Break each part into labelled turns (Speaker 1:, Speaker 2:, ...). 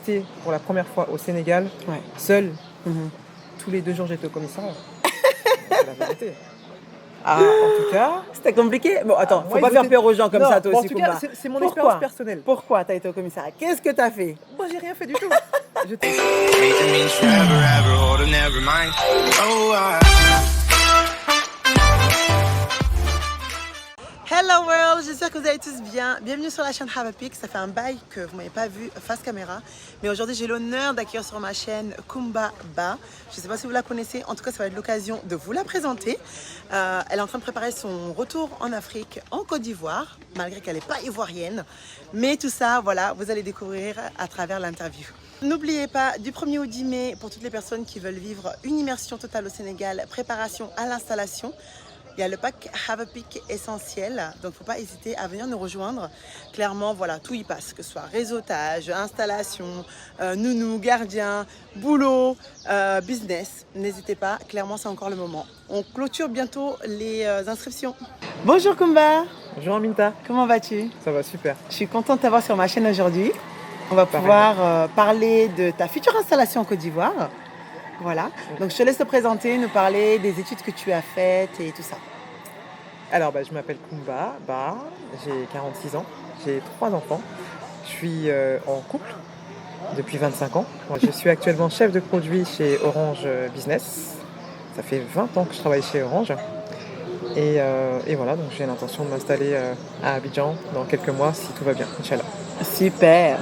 Speaker 1: été pour la première fois au Sénégal, seule. Tous les 2 jours, j'étais au commissariat. C'est la vérité. En tout cas...
Speaker 2: C'était compliqué. Bon, attends, faut
Speaker 1: moi,
Speaker 2: pas faire peur aux gens comme ça, toi
Speaker 1: bon,
Speaker 2: aussi,
Speaker 1: en tout cas,
Speaker 2: Kumba.
Speaker 1: c'est mon expérience personnelle.
Speaker 2: Pourquoi t'as été au commissariat? Qu'est-ce que t'as fait?
Speaker 1: Moi, j'ai rien fait du tout.
Speaker 2: Hello world, j'espère que vous allez tous bien. Bienvenue sur la chaîne Have a Pic. Ça fait un bail que vous m'avez pas vu face caméra, mais aujourd'hui j'ai l'honneur d'accueillir sur ma chaîne Kumba Ba. Je ne sais pas si vous la connaissez, en tout cas ça va être l'occasion de vous la présenter. Elle est en train de préparer son retour en Afrique, en Côte d'Ivoire, malgré qu'elle n'est pas ivoirienne. Mais tout ça, voilà, vous allez découvrir à travers l'interview. N'oubliez pas, du 1er au 10 mai, pour toutes les personnes qui veulent vivre une immersion totale au Sénégal, préparation à l'installation. Il y a le pack Have a Pic essentiel, donc il ne faut pas hésiter à venir nous rejoindre. Clairement, voilà, tout y passe, que ce soit réseautage, installation, nounou, gardien, boulot, business. N'hésitez pas, clairement, c'est encore le moment. On clôture bientôt les inscriptions. Bonjour Kumba.
Speaker 1: Bonjour Aminta.
Speaker 2: Comment vas-tu?
Speaker 1: Ça va super.
Speaker 2: Je suis contente de t'avoir sur ma chaîne aujourd'hui. On va pouvoir parler de ta future installation en Côte d'Ivoire. Voilà, donc je te laisse te présenter, nous parler des études que tu as faites et tout ça.
Speaker 1: Alors, je m'appelle Kumba Ba, j'ai 46 ans, j'ai 3 enfants. Je suis en couple depuis 25 ans. Je suis actuellement chef de produit chez Orange Business. Ça fait 20 ans que je travaille chez Orange. Et voilà, donc j'ai l'intention de m'installer à Abidjan dans quelques mois si tout va bien, Inch'Allah.
Speaker 2: Super.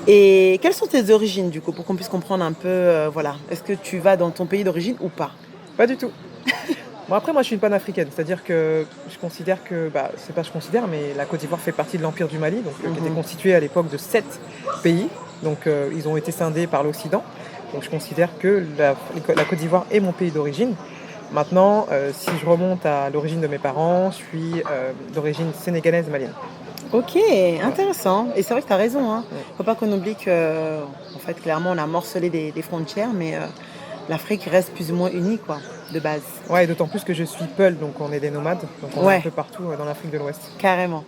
Speaker 2: Et quelles sont tes origines du coup, pour qu'on puisse comprendre un peu, voilà, est-ce que tu vas dans ton pays d'origine ou pas?
Speaker 1: Pas du tout. Bon, après, moi, je suis une panafricaine, c'est-à-dire que je considère que, c'est pas je considère, mais la Côte d'Ivoire fait partie de l'Empire du Mali, donc, qui était constitué à l'époque de 7 pays. Donc, ils ont été scindés par l'Occident. Donc, je considère que la Côte d'Ivoire est mon pays d'origine. Maintenant, si je remonte à l'origine de mes parents, je suis d'origine sénégalaise malienne.
Speaker 2: Ok, intéressant. Et c'est vrai que tu as raison. Hein. Faut pas qu'on oublie que, en fait, clairement, on a morcelé des frontières, mais l'Afrique reste plus ou moins unie, quoi, de base.
Speaker 1: Ouais, d'autant plus que je suis Peul, donc on est des nomades, donc on est un peu partout dans l'Afrique de l'Ouest.
Speaker 2: Carrément.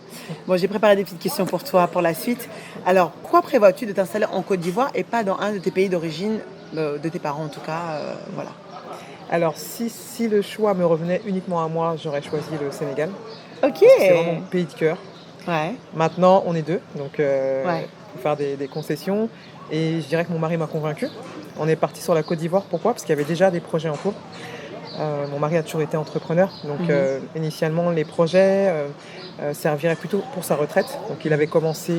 Speaker 2: Bon, j'ai préparé des petites questions pour toi pour la suite. Alors, pourquoi prévois-tu de t'installer en Côte d'Ivoire et pas dans un de tes pays d'origine, de tes parents en tout cas, voilà.
Speaker 1: Alors, si le choix me revenait uniquement à moi, j'aurais choisi le Sénégal.
Speaker 2: Ok.
Speaker 1: C'est vraiment mon pays de cœur.
Speaker 2: Ouais.
Speaker 1: Maintenant, on est 2, donc il faut faire des concessions. Et je dirais que mon mari m'a convaincu. On est parti sur la Côte d'Ivoire. Pourquoi? Parce qu'il y avait déjà des projets en cours. Mon mari a toujours été entrepreneur. Donc, initialement, les projets serviraient plutôt pour sa retraite. Donc, il avait commencé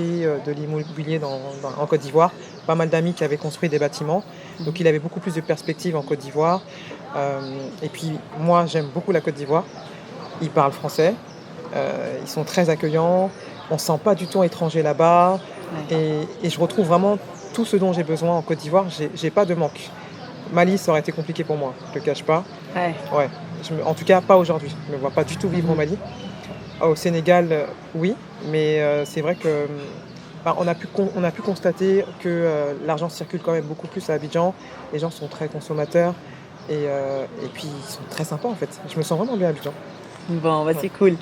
Speaker 1: de l'immobilier en Côte d'Ivoire. Pas mal d'amis qui avaient construit des bâtiments. Donc, il avait beaucoup plus de perspectives en Côte d'Ivoire. Et puis, moi, j'aime beaucoup la Côte d'Ivoire. Ils parlent français. Ils sont très accueillants. On ne se sent pas du tout étranger là-bas. Et je retrouve vraiment tout ce dont j'ai besoin en Côte d'Ivoire. J'ai pas de manque. Mali, ça aurait été compliqué pour moi, je ne le cache pas. Ouais. En tout cas, pas aujourd'hui. Je ne me vois pas du tout vivre au Mali. Au Sénégal, oui, mais c'est vrai que on a pu constater que l'argent circule quand même beaucoup plus à Abidjan. Les gens sont très consommateurs et puis ils sont très sympas en fait. Je me sens vraiment bien à Abidjan.
Speaker 2: Bon, c'est cool.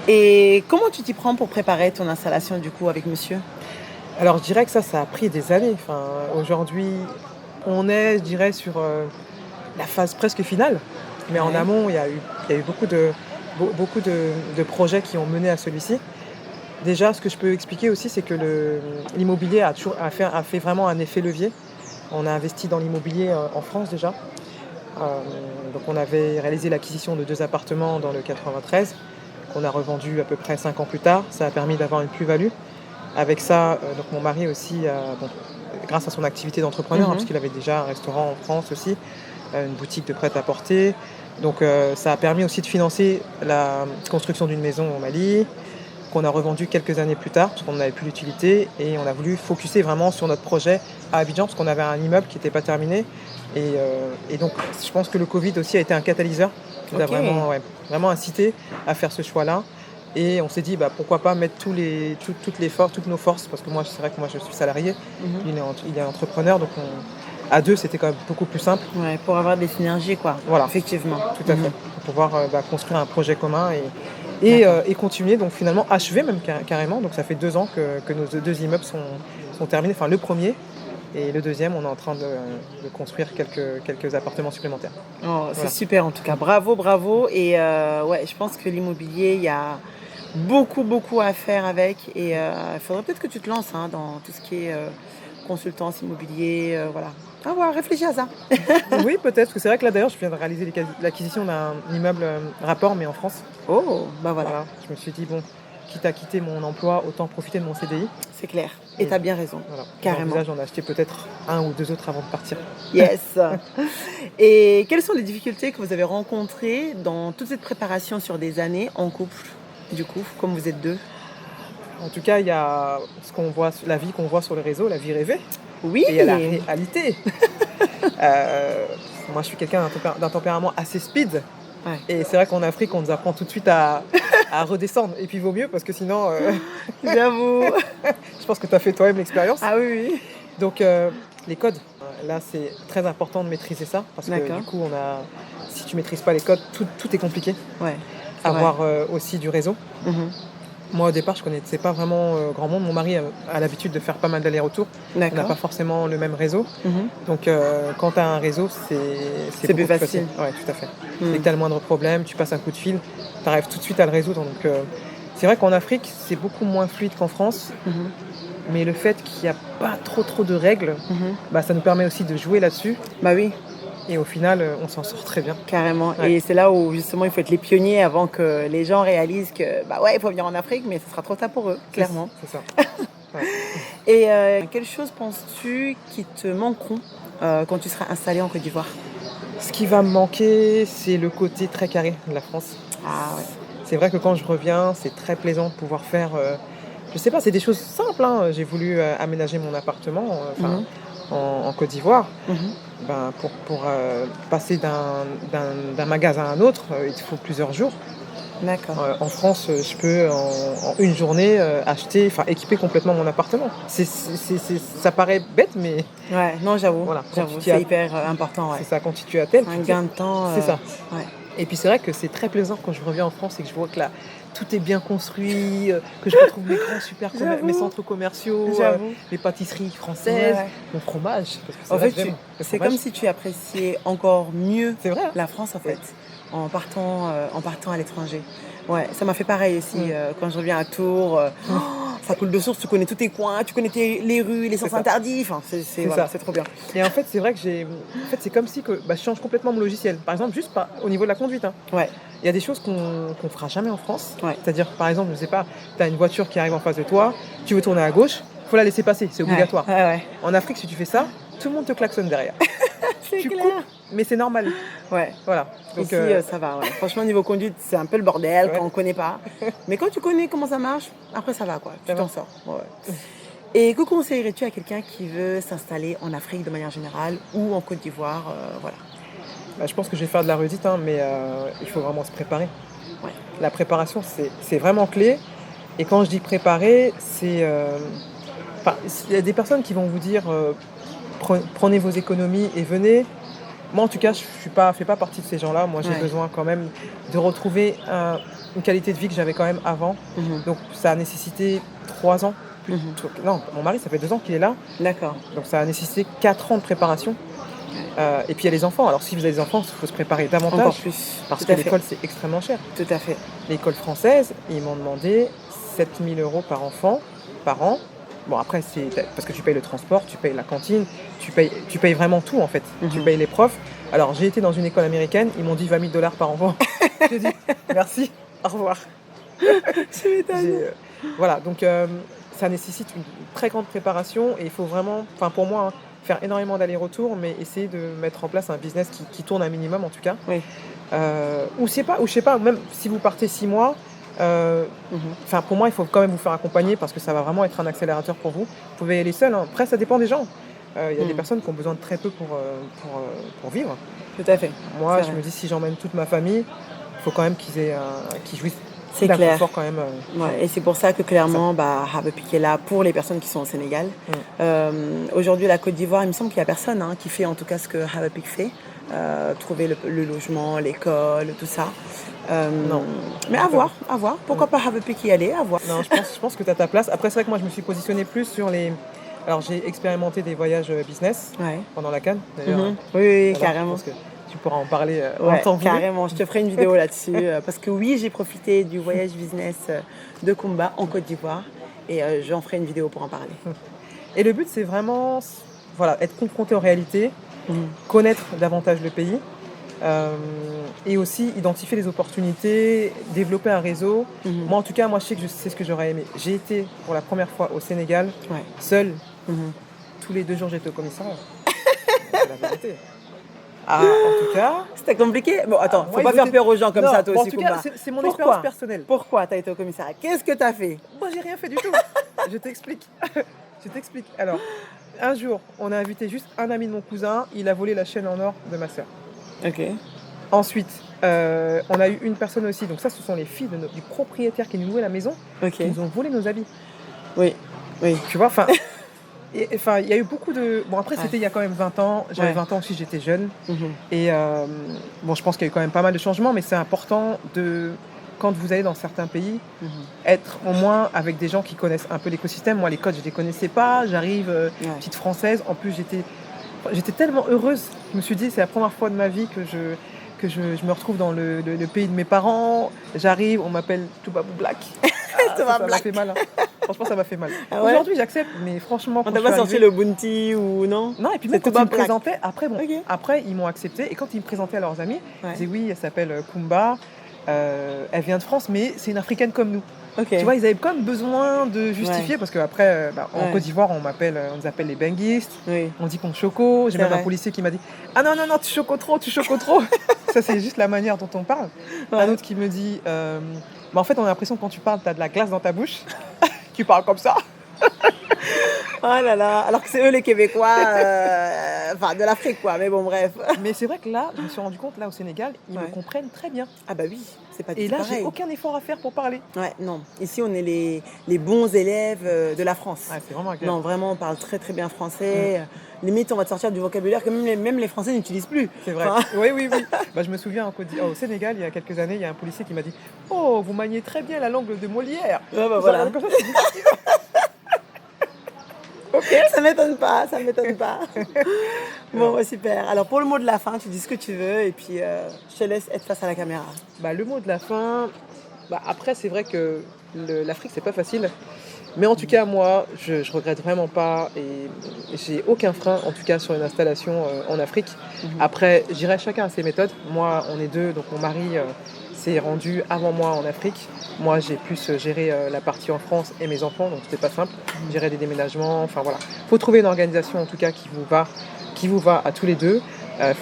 Speaker 2: Et comment tu t'y prends pour préparer ton installation du coup avec monsieur?
Speaker 1: Alors je dirais que ça a pris des années. Enfin, aujourd'hui, on est, je dirais, sur la phase presque finale. Mais en amont, il y a eu beaucoup de projets qui ont mené à celui-ci. Déjà, ce que je peux expliquer aussi, c'est que l'immobilier a fait vraiment un effet levier. On a investi dans l'immobilier en France déjà. Donc on avait réalisé l'acquisition de 2 appartements dans le 93 qu'on a revendu à peu près 5 ans plus tard. Ça a permis d'avoir une plus-value. Avec ça, donc mon mari aussi, grâce à son activité d'entrepreneur, parce qu'il avait déjà un restaurant en France aussi, une boutique de prêt-à-porter. Donc ça a permis aussi de financer la construction d'une maison au Mali, qu'on a revendue quelques années plus tard, parce qu'on n'avait plus l'utilité. Et on a voulu focuser vraiment sur notre projet à Abidjan, parce qu'on avait un immeuble qui n'était pas terminé. Et donc, je pense que le Covid aussi a été un catalyseur qui nous a vraiment incité à faire ce choix-là. Et on s'est dit, pourquoi pas mettre toutes nos forces, parce que moi, c'est vrai que moi, je suis salarié, il est entrepreneur, donc à 2, c'était quand même beaucoup plus simple.
Speaker 2: Ouais, pour avoir des synergies, quoi.
Speaker 1: Voilà.
Speaker 2: Effectivement.
Speaker 1: Tout à fait. Pour pouvoir construire un projet commun et continuer, donc finalement achever même carrément. Donc ça fait 2 ans que nos 2 immeubles sont terminés. Enfin, le premier Et le deuxième, on est en train de construire quelques appartements supplémentaires.
Speaker 2: Oh, c'est
Speaker 1: Voilà.
Speaker 2: super en tout cas. Bravo, bravo. Et ouais, je pense que l'immobilier, il y a beaucoup, beaucoup à faire avec. Et il faudrait peut-être que tu te lances dans tout ce qui est consultance immobilier. Voilà. Ah ouais, réfléchis à ça.
Speaker 1: Oui, peut-être, parce que c'est vrai que là, d'ailleurs, je viens de réaliser l'acquisition d'un immeuble rapport, mais en France.
Speaker 2: Oh, bah voilà,
Speaker 1: Voilà. Je me suis dit, bon, quitte à quitter mon emploi, autant profiter de mon CDI.
Speaker 2: c'est clair. Et tu as bien raison.
Speaker 1: Voilà.
Speaker 2: Carrément.
Speaker 1: J'envisage d'en acheter peut-être un ou deux autres avant de partir.
Speaker 2: Yes. Et quelles sont les difficultés que vous avez rencontrées dans toute cette préparation sur des années en couple, du coup, comme vous êtes deux?
Speaker 1: En tout cas, il y a ce qu'on voit, la vie qu'on voit sur les réseaux, la vie rêvée,
Speaker 2: Oui.
Speaker 1: et il y a la réalité. Moi, je suis quelqu'un d'un tempérament assez speed.
Speaker 2: Ouais.
Speaker 1: Et c'est vrai qu'en Afrique, on nous apprend tout de suite à redescendre. Et puis, il vaut mieux parce que sinon,
Speaker 2: J'avoue.
Speaker 1: je pense que tu as fait toi-même l'expérience.
Speaker 2: Ah oui, oui.
Speaker 1: Donc, les codes, là, c'est très important de maîtriser ça. Parce que
Speaker 2: D'accord.
Speaker 1: du coup, si tu maîtrises pas les codes, tout est compliqué.
Speaker 2: Ouais. c'est vrai.
Speaker 1: Avoir aussi du réseau.
Speaker 2: Mhm.
Speaker 1: Moi, au départ, je connaissais pas vraiment grand monde. Mon mari a l'habitude de faire pas mal d'allers-retours. On n'a
Speaker 2: D'accord.
Speaker 1: pas forcément le même réseau.
Speaker 2: Mhm.
Speaker 1: Donc, quand tu as un réseau, c'est
Speaker 2: C'est plus
Speaker 1: beaucoup
Speaker 2: facile.
Speaker 1: Oui, tout à fait.
Speaker 2: Mm.
Speaker 1: Dès que tu as le moindre problème, tu passes un coup de fil, tu arrives tout de suite à le résoudre. Donc, c'est vrai qu'en Afrique, c'est beaucoup moins fluide qu'en France.
Speaker 2: Mhm.
Speaker 1: Mais le fait qu'il n'y a pas trop de règles,
Speaker 2: Mhm.
Speaker 1: ça nous permet aussi de jouer là-dessus.
Speaker 2: Bah oui,
Speaker 1: Et au final, on s'en sort très bien.
Speaker 2: carrément.
Speaker 1: Ouais.
Speaker 2: Et c'est là où justement il faut être les pionniers avant que les gens réalisent que bah ouais, il faut venir en Afrique, mais ce sera trop tard pour eux, clairement.
Speaker 1: C'est ça.
Speaker 2: Et quelles choses penses-tu qui te manqueront quand tu seras installé en Côte d'Ivoire?
Speaker 1: Ce qui va me manquer, c'est le côté très carré de la France.
Speaker 2: Ah ouais.
Speaker 1: C'est vrai que quand je reviens, c'est très plaisant de pouvoir faire... je sais pas, c'est des choses simples. J'ai voulu aménager mon appartement en Côte d'Ivoire.
Speaker 2: Mhm.
Speaker 1: Pour passer d'un magasin à un autre, il faut plusieurs jours.
Speaker 2: D'accord.
Speaker 1: En France, je peux en une journée équiper complètement mon appartement. Ça paraît bête, mais
Speaker 2: Ouais, non, j'avoue.
Speaker 1: Voilà, quand
Speaker 2: J'avoue,
Speaker 1: tu t'y
Speaker 2: c'est
Speaker 1: as-
Speaker 2: hyper important. Ouais.
Speaker 1: c'est ça, quand tu es à tel.
Speaker 2: Un gain de temps.
Speaker 1: C'est ça.
Speaker 2: Ouais.
Speaker 1: Et puis c'est vrai que c'est très plaisant quand je reviens en France et que je vois que là, tout est bien construit, que je retrouve mes grands
Speaker 2: J'avoue.
Speaker 1: mes centres commerciaux,
Speaker 2: J'avoue.
Speaker 1: les pâtisseries françaises,
Speaker 2: Ouais.
Speaker 1: mon fromage. Parce que c'est
Speaker 2: En
Speaker 1: vrai
Speaker 2: fait,
Speaker 1: que j'aime le
Speaker 2: c'est
Speaker 1: fromage.
Speaker 2: comme si tu appréciais encore mieux
Speaker 1: C'est vrai.
Speaker 2: la France en fait, en partant à l'étranger. Ouais, ça m'a fait pareil aussi quand je reviens à Tours. Ça coule de source, tu connais tous tes coins, tu connais les rues, les sens
Speaker 1: ça.
Speaker 2: interdits. Enfin, c'est
Speaker 1: ça.
Speaker 2: c'est trop bien.
Speaker 1: Et en fait, c'est vrai que c'est comme si je change complètement mon logiciel. Par exemple, juste au niveau de la conduite.
Speaker 2: Ouais,
Speaker 1: Il y a des choses qu'on fera jamais en France.
Speaker 2: Ouais.
Speaker 1: C'est-à-dire, par exemple, je sais pas, tu as une voiture qui arrive en face de toi, tu veux tourner à gauche, il faut la laisser passer, c'est obligatoire.
Speaker 2: Ouais.
Speaker 1: En Afrique, si tu fais ça, tout le monde te klaxonne derrière.
Speaker 2: C'est
Speaker 1: Tu
Speaker 2: clair.
Speaker 1: coupes, mais c'est normal.
Speaker 2: Ouais.
Speaker 1: Voilà. Donc,
Speaker 2: Ici, ça va. Ouais. Franchement, niveau conduite, c'est un peu le bordel
Speaker 1: Ouais.
Speaker 2: quand on connaît pas. Mais quand tu connais comment ça marche, après ça va quoi. Tu
Speaker 1: Ça
Speaker 2: t'en
Speaker 1: va.
Speaker 2: sors. Ouais. Et que conseillerais-tu à quelqu'un qui veut s'installer en Afrique de manière générale ou en Côte d'Ivoire voilà.
Speaker 1: je pense que je vais faire de la redite, mais il faut vraiment se préparer.
Speaker 2: Ouais.
Speaker 1: La préparation, c'est vraiment clé. Et quand je dis préparer, il y a des personnes qui vont vous dire prenez vos économies et venez. Moi, en tout cas, je ne fais pas partie de ces gens-là. Moi, j'ai besoin quand même de retrouver une qualité de vie que j'avais quand même avant.
Speaker 2: Mhm.
Speaker 1: Donc, ça a nécessité 3 ans. Non, mon mari, ça fait 2 ans qu'il est là.
Speaker 2: D'accord.
Speaker 1: Donc, ça a nécessité 4 ans de préparation. Et puis, il y a les enfants. Alors, si vous avez des enfants, il faut se préparer davantage.
Speaker 2: Encore plus.
Speaker 1: Parce
Speaker 2: Tout
Speaker 1: que
Speaker 2: à fait.
Speaker 1: l'école, c'est extrêmement cher.
Speaker 2: Tout à fait.
Speaker 1: L'école française, ils m'ont demandé 7 000 € par enfant, par an. Bon, après, c'est parce que tu payes le transport, tu payes la cantine, tu payes vraiment tout, en fait. Tu payes les profs. Alors, j'ai été dans une école américaine, ils m'ont dit 20 000 $ par enfant. J'ai dit merci, au revoir.
Speaker 2: Tu m'étonnes.
Speaker 1: Voilà, donc ça nécessite une très grande préparation et il faut vraiment, pour moi, faire énormément d'allers-retours, mais essayer de mettre en place un business qui tourne un minimum, en tout cas.
Speaker 2: Oui.
Speaker 1: Ou je sais pas, même si vous partez 6 mois, pour moi, il faut quand même vous faire accompagner parce que ça va vraiment être un accélérateur pour vous. Vous pouvez y aller seul. Après, ça dépend des gens. Il y a des personnes qui ont besoin de très peu pour vivre.
Speaker 2: Tout à fait.
Speaker 1: Moi,
Speaker 2: C'est
Speaker 1: je
Speaker 2: vrai.
Speaker 1: me dis, si j'emmène toute ma famille, il faut quand même qu'ils jouissent
Speaker 2: C'est
Speaker 1: d'un
Speaker 2: clair.
Speaker 1: confort quand même.
Speaker 2: Ouais, et c'est pour ça que clairement, Habepic est là pour les personnes qui sont au Sénégal. Aujourd'hui, la Côte d'Ivoire, il me semble qu'il n'y a personne qui fait en tout cas ce que Habepic fait. Trouver le logement, l'école, tout ça.
Speaker 1: Non.
Speaker 2: Mais à voir. Pourquoi pas Habepic y aller, à voir.
Speaker 1: Non, je pense que tu as ta place. Après, c'est vrai que moi, je me suis positionnée plus sur les Alors, j'ai expérimenté des voyages business
Speaker 2: Ouais.
Speaker 1: pendant la CAN, d'ailleurs.
Speaker 2: Mhm. Oui,
Speaker 1: Alors,
Speaker 2: carrément.
Speaker 1: je pense que tu pourras en parler en
Speaker 2: Ouais,
Speaker 1: temps voulu.
Speaker 2: carrément. Je te ferai une vidéo là-dessus. Parce que oui, j'ai profité du voyage business de Kumba en Côte d'Ivoire. Et j'en ferai une vidéo pour en parler.
Speaker 1: Et le but, c'est vraiment voilà, être confronté aux réalités,
Speaker 2: Mhm.
Speaker 1: connaître davantage le pays et aussi identifier les opportunités, développer un réseau.
Speaker 2: Mhm.
Speaker 1: Moi, en tout cas, moi, je sais que je sais ce que j'aurais aimé. J'ai été pour la première fois au Sénégal,
Speaker 2: Ouais.
Speaker 1: seule.
Speaker 2: Mhm.
Speaker 1: Tous les 2 jours, j'étais au commissariat. C'est la vérité. Ah, en tout cas...
Speaker 2: C'était compliqué. Bon, attends, faut
Speaker 1: ouais,
Speaker 2: pas
Speaker 1: ils
Speaker 2: faire
Speaker 1: étaient-
Speaker 2: peur aux gens comme
Speaker 1: Non,
Speaker 2: ça, toi
Speaker 1: bon,
Speaker 2: aussi,
Speaker 1: en tout cas,
Speaker 2: Kumba.
Speaker 1: c'est mon
Speaker 2: Pourquoi
Speaker 1: expérience personnelle.
Speaker 2: Pourquoi t'as été au commissariat? Qu'est-ce que t'as fait?
Speaker 1: Moi, j'ai rien fait du tout. Je t'explique. Je t'explique. Alors, un jour, on a invité juste un ami de mon cousin. Il a volé la chaîne en or de ma sœur.
Speaker 2: Ok.
Speaker 1: Ensuite, on a eu une personne aussi. Donc ça, ce sont les filles du propriétaire qui nous louait la maison.
Speaker 2: Ok.
Speaker 1: Qui nous ont volé nos habits.
Speaker 2: Oui. Oui.
Speaker 1: Tu vois, enfin... il y a eu beaucoup de... Bon, après, c'était il y a quand même 20 ans. J'avais
Speaker 2: Ouais.
Speaker 1: 20 ans aussi, j'étais jeune.
Speaker 2: Mhm.
Speaker 1: Et bon, je pense qu'il y a eu quand même pas mal de changements, mais c'est important de, quand vous allez dans certains pays,
Speaker 2: Mhm.
Speaker 1: être au moins avec des gens qui connaissent un peu l'écosystème. Moi, les codes, je ne les connaissais pas. J'arrive,
Speaker 2: Ouais.
Speaker 1: petite française. En plus, j'étais tellement heureuse. Je me suis dit, c'est la première fois de ma vie que je me retrouve dans le pays de mes parents. J'arrive, on m'appelle Toubabou Black.
Speaker 2: Touba
Speaker 1: Ça m'a
Speaker 2: Black.
Speaker 1: fait mal. Hein. Franchement, ça m'a fait mal.
Speaker 2: Ah ouais?
Speaker 1: Aujourd'hui, j'accepte, mais franchement,
Speaker 2: On
Speaker 1: quand
Speaker 2: t'a
Speaker 1: je
Speaker 2: pas
Speaker 1: suis
Speaker 2: sorti
Speaker 1: arrivée-
Speaker 2: le bounty ou non?
Speaker 1: Non, et puis
Speaker 2: C'est
Speaker 1: même quand
Speaker 2: Touba
Speaker 1: ils me
Speaker 2: Black.
Speaker 1: présentaient, après, bon,
Speaker 2: Ok.
Speaker 1: après, ils m'ont accepté. Et quand ils me présentaient à leurs amis,
Speaker 2: Ouais.
Speaker 1: ils disaient oui, elle s'appelle Kumba, elle vient de France, mais c'est une africaine comme nous.
Speaker 2: Ok.
Speaker 1: Tu vois, ils avaient quand même besoin de justifier,
Speaker 2: Ouais.
Speaker 1: parce qu'après, en
Speaker 2: Ouais.
Speaker 1: Côte d'Ivoire, on nous appelle les benguistes,
Speaker 2: Oui.
Speaker 1: on dit qu'on choco. J'ai
Speaker 2: C'est
Speaker 1: même un
Speaker 2: vrai.
Speaker 1: policier qui m'a dit ah non, non, non, tu choco trop, tu choco trop. Ça, c'est juste la manière dont on parle.
Speaker 2: Ouais.
Speaker 1: Un autre qui me dit bah, en fait, on a l'impression que quand tu parles, tu as de la glace dans ta bouche. Tu parles comme ça.
Speaker 2: Oh là là. Alors que c'est eux les Québécois, enfin de l'Afrique quoi. Mais bon, bref.
Speaker 1: Mais c'est vrai que là, je me suis rendu compte, là au Sénégal, ils
Speaker 2: Ouais.
Speaker 1: me comprennent très bien.
Speaker 2: Ah bah oui, c'est pas du
Speaker 1: Et
Speaker 2: tout
Speaker 1: là, j'ai
Speaker 2: pareil.
Speaker 1: aucun effort à faire pour parler.
Speaker 2: Ouais, non. Ici, on est les bons élèves de la France.
Speaker 1: Ouais, c'est vraiment agréable.
Speaker 2: Non, vraiment, on parle très très bien français. Limite, on va te sortir du vocabulaire que même les Français n'utilisent plus.
Speaker 1: C'est vrai.
Speaker 2: Enfin,
Speaker 1: Oui, oui, oui. Bah, je me souviens au Sénégal, il y a quelques années, il y a un policier qui m'a dit oh, vous maniez très bien la langue de Molière.
Speaker 2: ouais, bah
Speaker 1: J'ai
Speaker 2: voilà.
Speaker 1: regardé comme ça, je me suis dit, ok.
Speaker 2: Ça m'étonne pas, ça m'étonne pas. Bon, ouais, super. Alors, pour le mot de la fin, tu dis ce que tu veux et puis je te laisse être face à la caméra.
Speaker 1: Bah, le mot de la fin, bah, après, c'est vrai que l'Afrique, c'est pas facile. Mais en tout cas, moi, je regrette vraiment pas et j'ai aucun frein, en tout cas, sur une installation en Afrique. Après, je dirais chacun a ses méthodes. Moi, on est deux, donc mon mari s'est rendu avant moi en Afrique. Moi, j'ai plus géré la partie en France et mes enfants, donc c'était pas simple. Gérer des déménagements, enfin voilà. Faut trouver une organisation, en tout cas, qui vous va à tous les deux.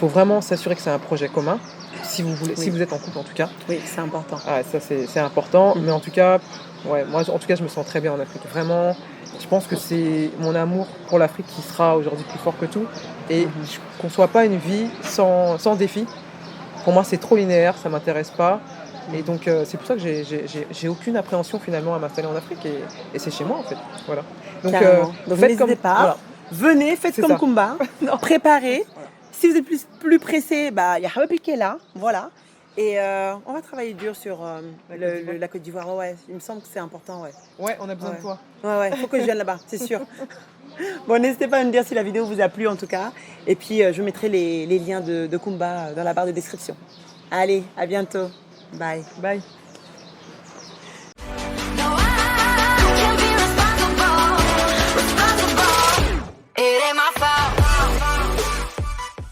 Speaker 1: Faut vraiment s'assurer que c'est un projet commun. Si vous voulez,
Speaker 2: Oui.
Speaker 1: si vous êtes en couple, en tout cas.
Speaker 2: Oui, c'est important.
Speaker 1: Ah, ça, c'est important. Mais en tout cas, ouais, moi, en tout cas, je me sens très bien en Afrique. Vraiment, je pense que c'est mon amour pour l'Afrique qui sera aujourd'hui plus fort que tout. Et qu'on ne soit pas une vie sans défi. Pour moi, c'est trop linéaire, ça ne m'intéresse pas. Et donc, c'est pour ça que j'ai aucune appréhension finalement à m'installer en Afrique. Et c'est chez moi, en fait. Voilà. Donc,
Speaker 2: Carrément. Donc,
Speaker 1: faites
Speaker 2: n'hésitez pas.
Speaker 1: Voilà.
Speaker 2: Venez, faites
Speaker 1: C'est
Speaker 2: comme
Speaker 1: ça.
Speaker 2: Kumba. Préparez. Si vous êtes plus pressé, bah, il y a Hawapi qui est là. Voilà. Et on va travailler dur sur la Côte d'Ivoire. Ouais, ouais, il me semble que c'est important. Ouais,
Speaker 1: Ouais, on a besoin
Speaker 2: Ouais.
Speaker 1: de toi.
Speaker 2: ouais, faut que je vienne là-bas, c'est sûr. Bon, n'hésitez pas à me dire si la vidéo vous a plu en tout cas. Et puis, je mettrai les liens de Kumba dans la barre de description. Allez, à bientôt. Bye.
Speaker 1: Bye.